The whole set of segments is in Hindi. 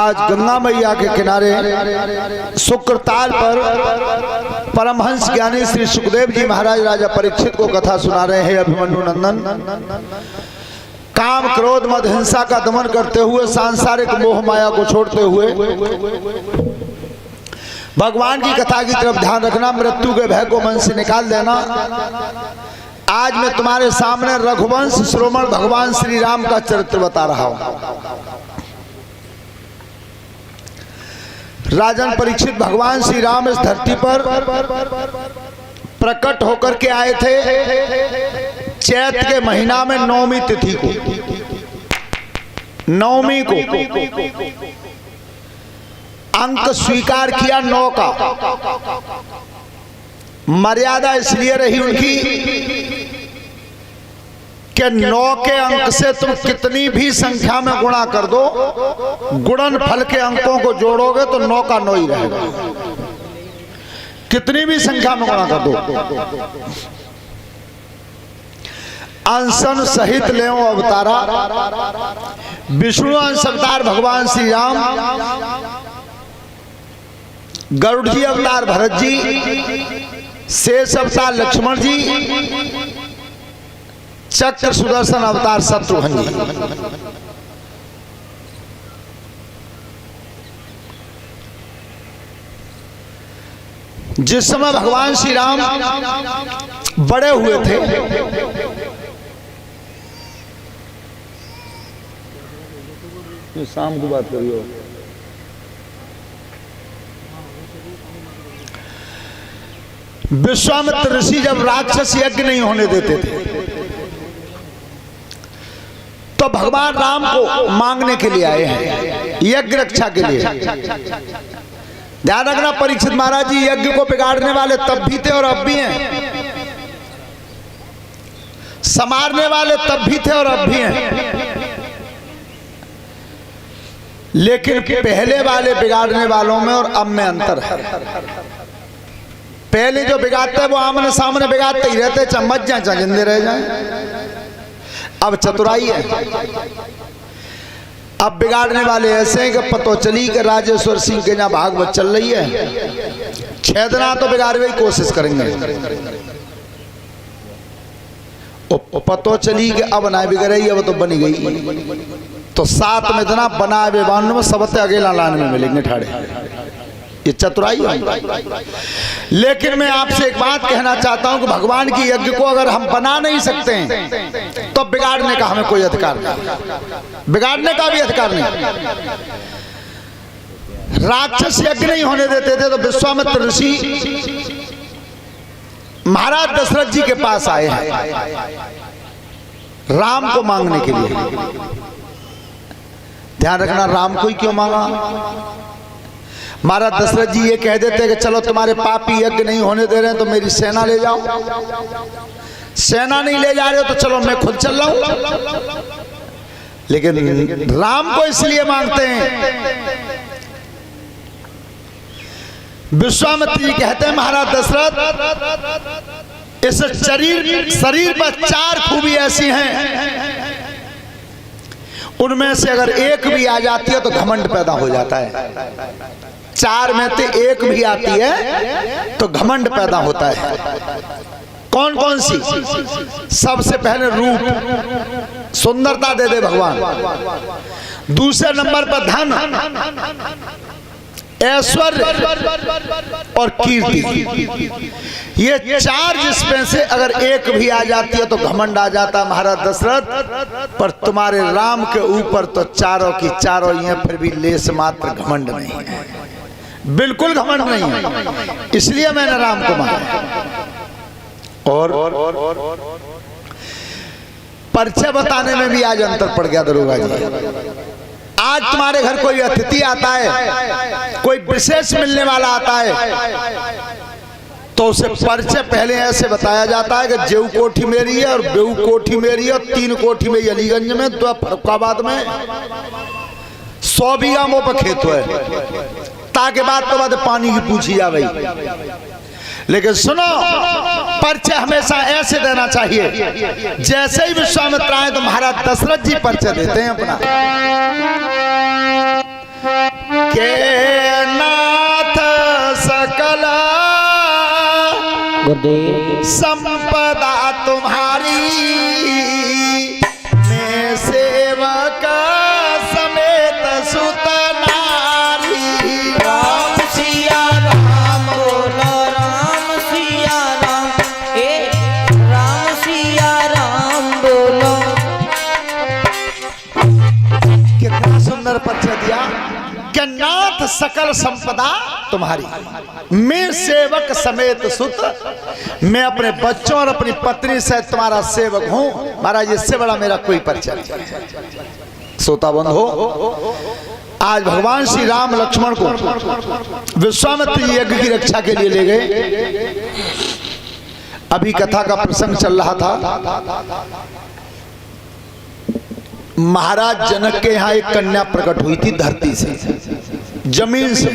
आज गंगा मैया के किनारे शुक्रताल पर परमहंस ज्ञानी श्री सुखदेव जी महाराज राजा परीक्षित को कथा सुना रहे हैं। अभिमन्यु नंदन काम क्रोध मद हिंसा का दमन करते हुए सांसारिक मोह माया को छोड़ते हुए भगवान की कथा की तरफ ध्यान रखना, मृत्यु के भय को मन से निकाल देना। आज मैं तुम्हारे सामने रघुवंश श्रोमण भगवान श्री राम का चरित्र बता रहा हूं। राजन परीक्षित भगवान श्री राम इस धरती पर प्रकट होकर के आए थे चैत के महीना में नवमी तिथि को, नवमी को अंक स्वीकार किया 9 का। मर्यादा इसलिए रही उनकी कि 9 के अंक से तुम कितनी भी संख्या में गुणा कर दो, गुणन फल के अंकों को जोड़ोगे तो 9 का 9 ही रहेगा। कितनी भी संख्या में गुणा कर दो। अंशन सहित ले अवतारा, विष्णु अंश अवतार भगवान श्री राम, गरुड़ जी अवतार भरत जी, शेष अवतार लक्ष्मण जी, चक्र सुदर्शन अवतार शत्रुघ्न जी। जिस समय भगवान श्री राम बड़े हुए थे, शाम की बात करिए, विश्वामित्र ऋषि जब राक्षस यज्ञ नहीं होने देते थे तो भगवान राम को मांगने के लिए आए हैं, यज्ञ रक्षा के लिए। ध्यान रखना परीक्षित महाराज जी, यज्ञ को बिगाड़ने वाले तब भी थे और अब भी हैं, संवारने वाले तब भी थे और अब भी हैं। लेकिन पहले वाले बिगाड़ने वालों में और अब में अंतर है। पहले जो बिगाड़ते हैं वो आमने सामने बिगाड़ते ही रहते, चम्मच जाए जिंदे रह जाए। अब चतुराई है। अब बिगाड़ने वाले ऐसे हैं कि पतो चली कि राजेश्वर सिंह के जहां भागवत चल रही है, 6 दिन तो बिगाड़ने की कोशिश करेंगे। पतो चली कि अब ना बिगड़ी, अब तो बनी गई, तो 7 में इतना बना बेबान में सबते अकेला लाने में मिलेंगे ठाड़े। ये चतुराई है। लेकिन मैं आपसे एक बात कहना चाहता हूं कि भगवान की यज्ञ को अगर हम बना नहीं सकते हैं तो बिगाड़ने का हमें कोई अधिकार नहीं, बिगाड़ने का भी अधिकार नहीं। राक्षस यज्ञ नहीं होने देते थे तो विश्वामित्र ऋषि महाराज दशरथ जी के पास आए हैं राम को मांगने के लिए। ध्यान रखना, राम को ही क्यों मांगा? महाराज दशरथ जी ये कह देते कि चलो तुम्हारे पापी यज्ञ नहीं होने दे रहे हैं तो मेरी सेना ले जाओ, सेना नहीं ले जा रहे हो तो चलो मैं खुद चल रहा हूं। लेकिन राम को इसलिए मांगते हैं, विश्वामित्र जी कहते हैं महाराज दशरथ इस शरीर पर 4 खूबी ऐसी हैं, उनमें से अगर एक भी आ जाती है तो घमंड पैदा हो जाता है। 4 में से एक भी आती है तो घमंड पैदा होता है। कौन कौन सी? सबसे पहले रूप, सुंदरता दे दे भगवान। दूसरे नंबर पर धन, ऐश्वर्य और कीर्ति। ये 4 जिसमें से अगर एक भी आ जाती है तो घमंड आ जाता है महाराज दशरथ। पर तुम्हारे राम के ऊपर तो चारों की चारों ही हैं, फिर भी लेस मात्र घमंड नहीं है, बिल्कुल घमंड नहीं है। इसलिए मैंने राम को माना। और परिचय बताने में भी आज अंतर पड़ गया दरोगा जी। आज तुम्हारे घर कोई अतिथि आता है, कोई विशेष मिलने वाला आता है तो उसे परिचय पहले ऐसे बताया जाता है कि जेऊ कोठी मेरी है और बेऊ कोठी मेरी है और 3 कोठी में अलीगंज में, 2 फरुखाबाद में, 100 बीघा मोह पर खेत है, ताकि बात तो बात पानी की पूछी जा भाई। लेकिन सुनो, परिचय हमेशा ऐसे देना चाहिए जैसे ही विश्वामित्र आए तो महाराज दशरथ जी परिचय देते हैं अपना। के नाथ सकल संपदा तुम्हारी, मैं सेवक समेत सुत नारी। राम सिया राम बोलो राम सिया राम, राम सिया राम बोलो। कितना सुंदर परिचय दिया कि नाथ सकल संपदा तुम्हारी, मैं सेवक समेत सुत, मैं अपने बच्चों और अपनी पत्नी से तुम्हारा सेवक हूं। महाराज इससे बड़ा मेरा कोई परिचय नहीं। सोता बंद हो। आज भगवान श्री राम लक्ष्मण को विश्वामित्र यज्ञ की रक्षा के लिए ले गए। अभी कथा का प्रसंग चल रहा था। महाराज जनक के यहाँ एक कन्या प्रकट हुई थी धरती से, जमीन से।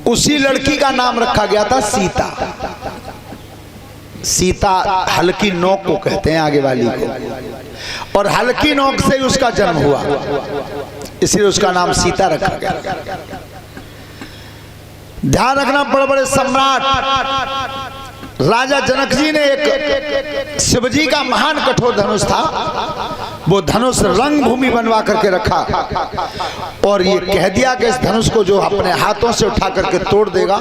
उसी लड़की का नाम रखा गया था सीता। सीता हल्की नोक को कहते हैं, आगे वाली को, और हल्की नोक से ही उसका जन्म हुआ, इसलिए उसका नाम सीता रखा गया। ध्यान रखना, बड़े बड़े सम्राट राजा जनक जी ने एक शिवजी का महान कठोर धनुष था, वो धनुष रंग भूमि बनवा करके रखा और ये कह दिया कि इस धनुष को जो अपने हाथों से उठा करके तोड़ देगा,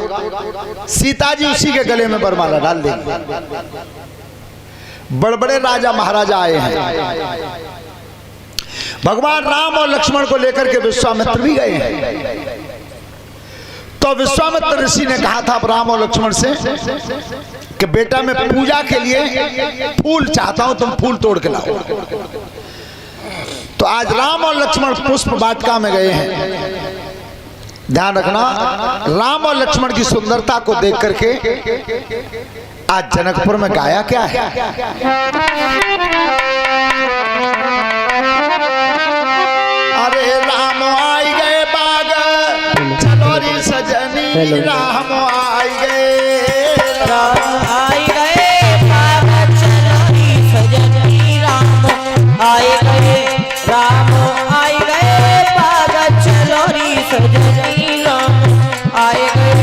सीता जी उसी के गले में वरमाला डाल देंगे। बड़े बड़े राजा महाराजा आए हैं। भगवान राम और लक्ष्मण को लेकर के विश्वामित्र भी गए हैं। तो विश्वामित्र ऋषि ने कहा था राम और लक्ष्मण से कि बेटा मैं पूजा के लिए फूल चाहता हूं, तुम फूल तोड़ के लाओ। तो आज राम और लक्ष्मण पुष्प वाटिका में गए हैं। ध्यान रखना, राम और लक्ष्मण की सुंदरता को देख करके आज जनकपुर में गाया क्या है? अरे राम आई गए बाग चलोरी सजनी, राम आई गए, राम आई गए बाग चलोरी सजनी, राम आई गए, राम आई गए बाग चलोरी सजनी, राम आई गए।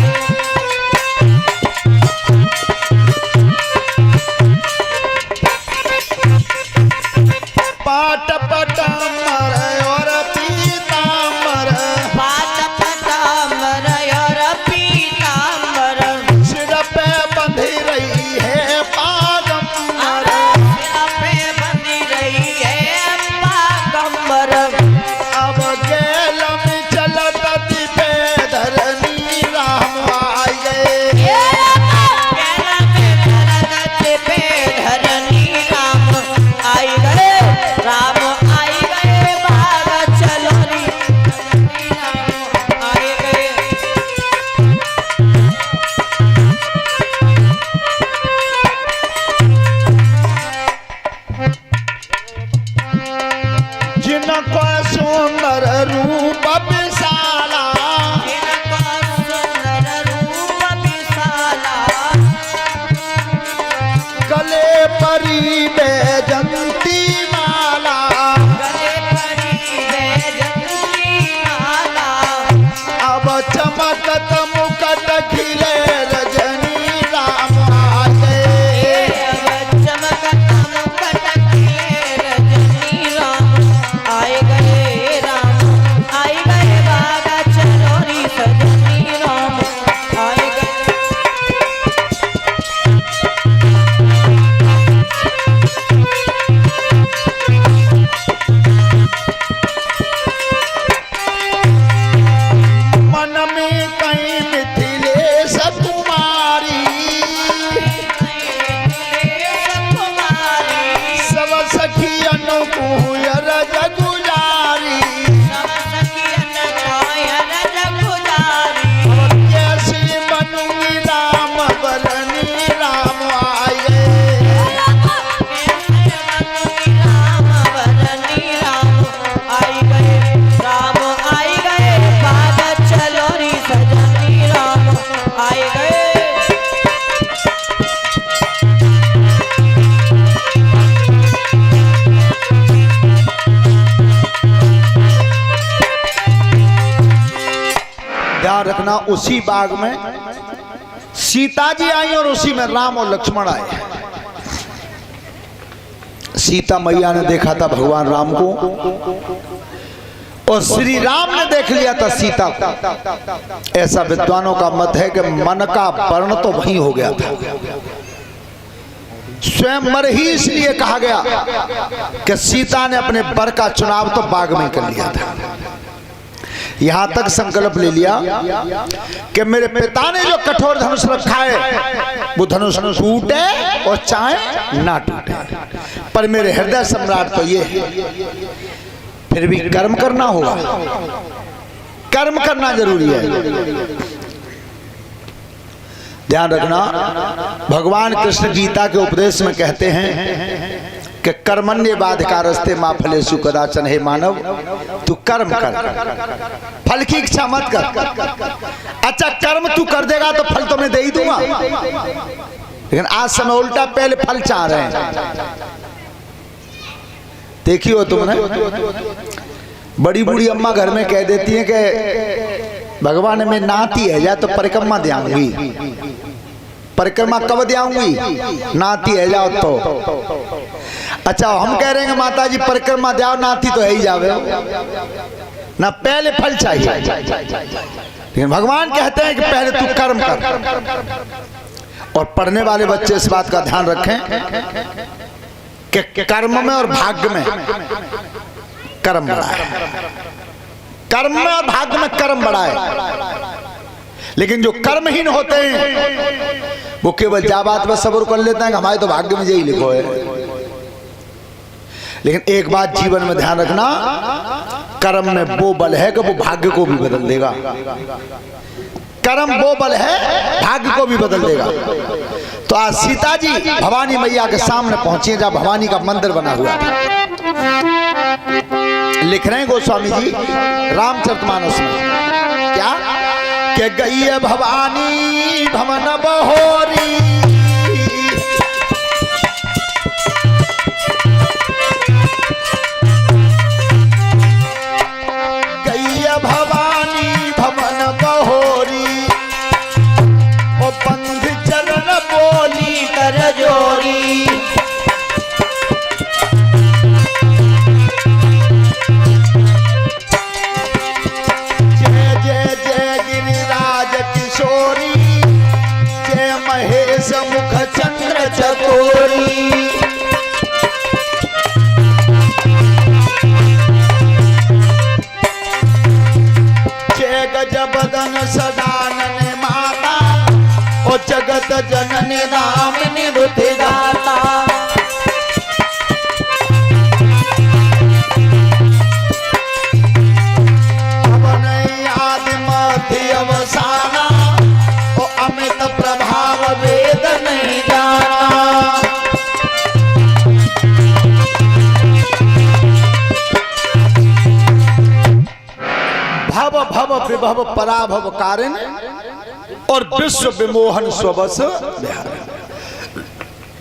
पाट पटामर और पीताम्बर, पाट पटामर और पीताम्बर, ध्यान रखना, उसी बाग में सीता जी आई और उसी में राम और लक्ष्मण आए। सीता मैया ने देखा था भगवान राम को और श्री राम ने देख लिया था सीता को। ऐसा विद्वानों का मत है कि मन का वर्ण तो वहीं हो गया था। स्वयं मर ही इसलिए कहा गया कि सीता ने अपने वर का चुनाव तो बाग में कर लिया था। यहां तक संकल्प ले लिया कि मेरे पिता ने जो कठोर धनुष रखा है वो धनुष टूटे और चाहे ना टूटे, पर मेरे हृदय सम्राट तो ये है। फिर भी कर्म करना होगा, कर्म करना जरूरी है। ध्यान रखना, भगवान कृष्ण गीता के उपदेश में कहते हैं कि कर्मण्येवाधिकारस्ते मा फलेषु कदाचन। हे मानव, तू कर्म कर, फल की इच्छा मत कर। अच्छा, कर्म तू कर देगा तो फल तो मैं दे ही दूंगा, लेकिन आज समय उल्टा, पहले फल चाह रहे हैं। देखी हो तुमने, बड़ी बूढ़ी अम्मा घर में कह देती है कि भगवान में नाती है जा तो परिक्रमा देंगी। परिक्रमा कब देंगी? नाती है जाओ तो। अच्छा, हम कह रहे हैं माता जी परिक्रमा जाओ, नाती तो है ही जावे ना, पहले फल चाहिए। लेकिन भगवान कहते हैं कि पहले तू कर्म कर। और पढ़ने वाले बच्चे इस बात का ध्यान रखें कि कर्म में और भाग्य में कर्म बड़ा है। कर्म में और भाग्य में कर्म बड़ा है। लेकिन जो कर्महीन होते हैं वो केवल जा बात पर सब्र कर लेते हैं कि हमारे तो भाग्य में यही लिखो है। लेकिन एक बात जीवन में ध्यान रखना, कर्म में वो बल है कि वो भाग्य को भी बदल देगा। कर्म वो बल है, भाग्य को भी बदल देगा। तो आज सीता जी भवानी मैया के सामने पहुंची जहां भवानी का मंदिर बना हुआ था। लिख रहे हैं गोस्वामी जी रामचरितमानस में, क्या कि गई है भवानी भवन बहोरी, गई है भवानी भवन बहोरी, ओ पंथ चरण बोली कर जोरी। मुख चंद्र चकोरी, जय गजबदन सदानन माता, ओ जगत जनन दामिनी बुद्धि दाता। अवन आदि मध्य अवसाना, ओ अमित प्रभाव वेद नहीं जाना। भव भव विभव पराभव कारिण और विश्व विमोहन स्वबस बिहार।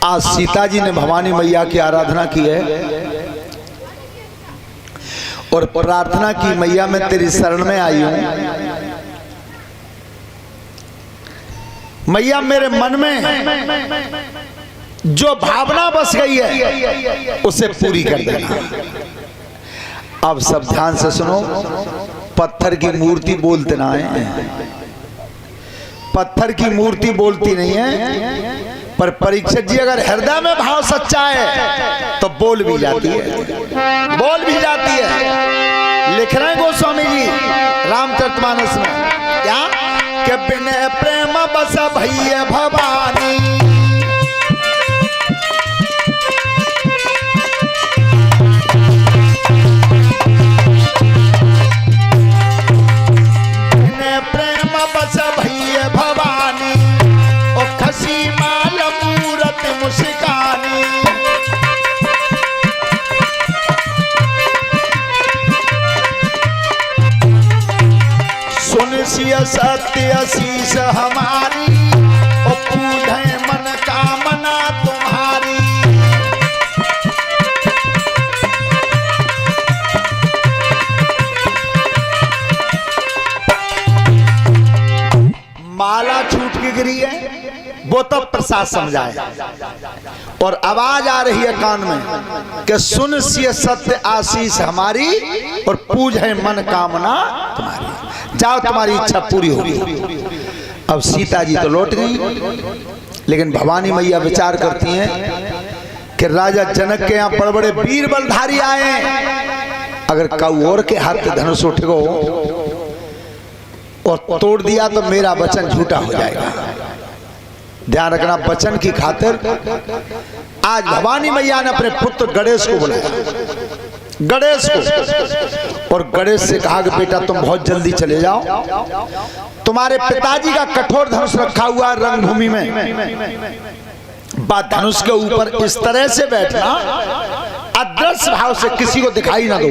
आज सीता जी ने भवानी मैया की आराधना की है और प्रार्थना की, मैया मैं तेरी शरण में आई हूं, मैया मेरे मन में जो भावना बस गई है उसे पूरी कर देना। अब सब ध्यान से सुनो, पत्थर की मूर्ति बोलते ना है, पत्थर की मूर्ति बोलती नहीं है, पर परीक्षक जी अगर हृदय में भाव सच्चा है तो बोल भी जाती है, बोल भी जाती है। लिख रहे हैं गोस्वामी जी रामचरितमानस में, क्या कि बिन प्रेम बस भैया भवानी, बिन प्रेम बस भैया भवानी, ओ खसी माल मूरत मुस्कानी। सुन सिय सत्य शीश हमारी, ओ पूजे मन कामना तुम्हारी। बाला छूट के गिरी है, वो तो प्रसाद समझाए, और आवाज आ रही है कान में कि सुन सिय सत्य आशीष हमारी और पूज है मन कामना तुम्हारी, जाओ तुम्हारी इच्छा पूरी होगी। अब सीता जी तो लौट गई, लेकिन भवानी मैया विचार करती हैं कि राजा जनक के यहाँ बड़े बड़े वीर बलधारी आए, अगर कौर के हाथ धनुष उठ गो और तोड़ दिया तो मेरा वचन झूठा हो जाएगा। ध्यान रखना, वचन की खातिर आज भवानी मैया ने अपने पुत्र गणेश को बुलाया, गणेश को, और गणेश से कहा कि बेटा तुम बहुत जल्दी चले जाओ, तुम्हारे पिताजी का कठोर धनुष रखा हुआ रंगभूमि में, बात धनुष के ऊपर इस तरह से बैठना अदृश्य भाव से किसी को दिखाई ना दो,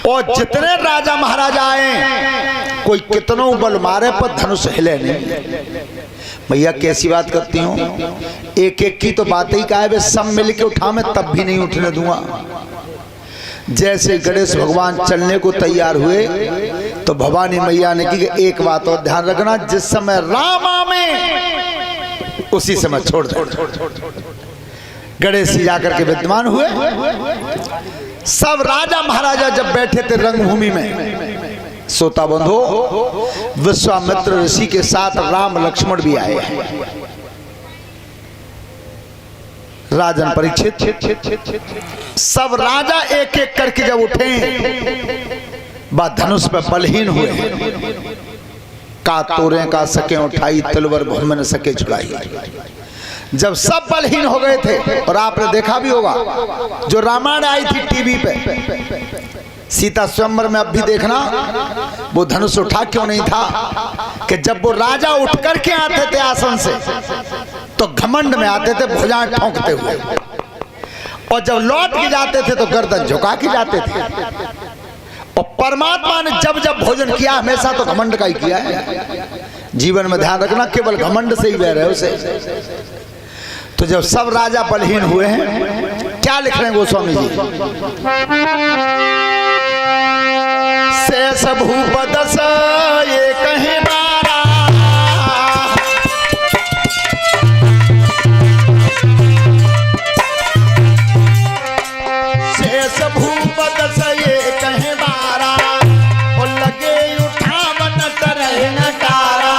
और जितने राजा महाराजा आए कोई कितनों बल मारे पर धनुष हिले नहीं। भैया कैसी बात करती हूँ, एक एक की तो बात ही का है, सब मिलके उठा मैं तब भी नहीं उठने दूंगा। जैसे गणेश भगवान चलने को तैयार हुए तो भवानी मैया ने की कि एक बात और ध्यान रखना, जिस समय राम आवे उसी समय छोड़ दो। गणेश जी जाकर के विद्यमान हुए, सब राजा महाराजा जब बैठे थे रंगभूमि में, सोता बंधो विश्वामित्र ऋषि के साथ राम लक्ष्मण भी आए हैं, राजन परीक्षित, सब राजा एक एक करके जब उठे बात धनुष पे बलहीन हुए, का तोरे का सके उठाई तलवर भूमि न सके छुड़ाई। जब सब बलहीन हो गए थे, और आपने देखा भी होगा जो रामायण आई थी टीवी पे, सीता स्वयंवर में अब भी देखना, वो धनुष उठा क्यों नहीं था कि जब वो राजा उठ करके आते थे आसन से तो घमंड में आते थे भुजाएं ठोंकते हुए, और जब लौट के जाते थे तो गर्दन झुका के जाते थे। और परमात्मा ने जब जब भोजन किया हमेशा तो घमंड का ही किया है। जीवन में ध्यान रखना, केवल घमंड से ही बह रहे उसे। तो जब सब राजा बलहीन हुए हैं, क्या लिख रहे हैं गोस्वामी जी, शेष भूप दस ये कहीं मारा, शेष भूप दस ये कहीं मारा, और लगे उठावन तरह नटारा।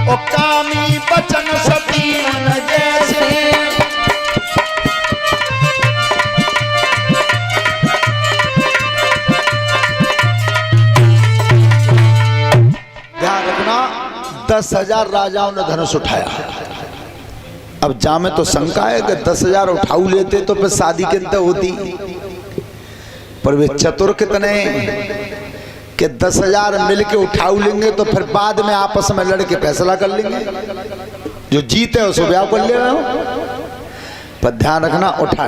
ओ कामी बचन सती मन जैसे, ध्यान रखना 10,000 राजाओं ने धनुष उठाया। अब जामे तो शंका है कि 10,000 उठाऊ लेते तो फिर शादी के अंत होती, पर वे चतुर कितने कि 10,000 मिलके उठाऊ लेंगे तो फिर बाद में आपस में लड़के फैसला कर लेंगे, जो जीते उसको ब्याह कर ले रहे हो। पर ध्यान रखना, उठा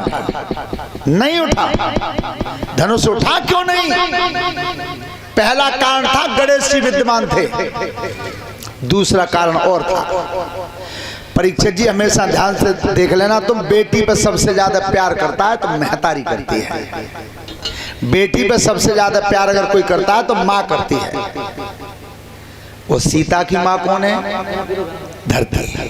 नहीं उठा, धनुष उठा क्यों नहीं? पहला कारण था गणेश जी विद्यमान थे, दूसरा कारण और था। परीक्षित जी हमेशा ध्यान से देख लेना, तुम बेटी पर सबसे ज्यादा प्यार करता है तो महतारी करती है, बेटी पे सबसे ज्यादा प्यार अगर कोई करता है तो माँ करती है। वो सीता की माँ कौन है? धरती।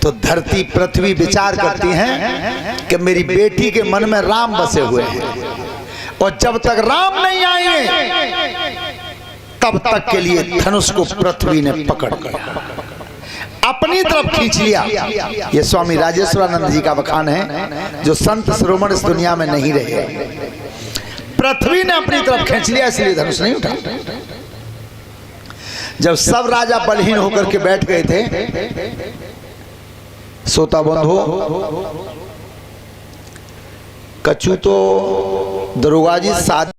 तो धरती पृथ्वी विचार करती हैं कि मेरी बेटी के मन में राम बसे हुए हैं, और जब तक राम नहीं आएंगे तब तक के लिए धनुष को पृथ्वी ने पकड़ लिया, अपनी तरफ खींच लिया। ये स्वामी राजेश्वरानंद जी का बखान है, जो संत शिरोमणि इस दुनिया में नहीं रहे। पृथ्वी ने अपनी तरफ खींच लिया, इसलिए धनुष नहीं उठा। जब सब राजा बलहीन होकर के बैठ गए थे, सोता बंद हो, कछु तो दरोगा जी शादी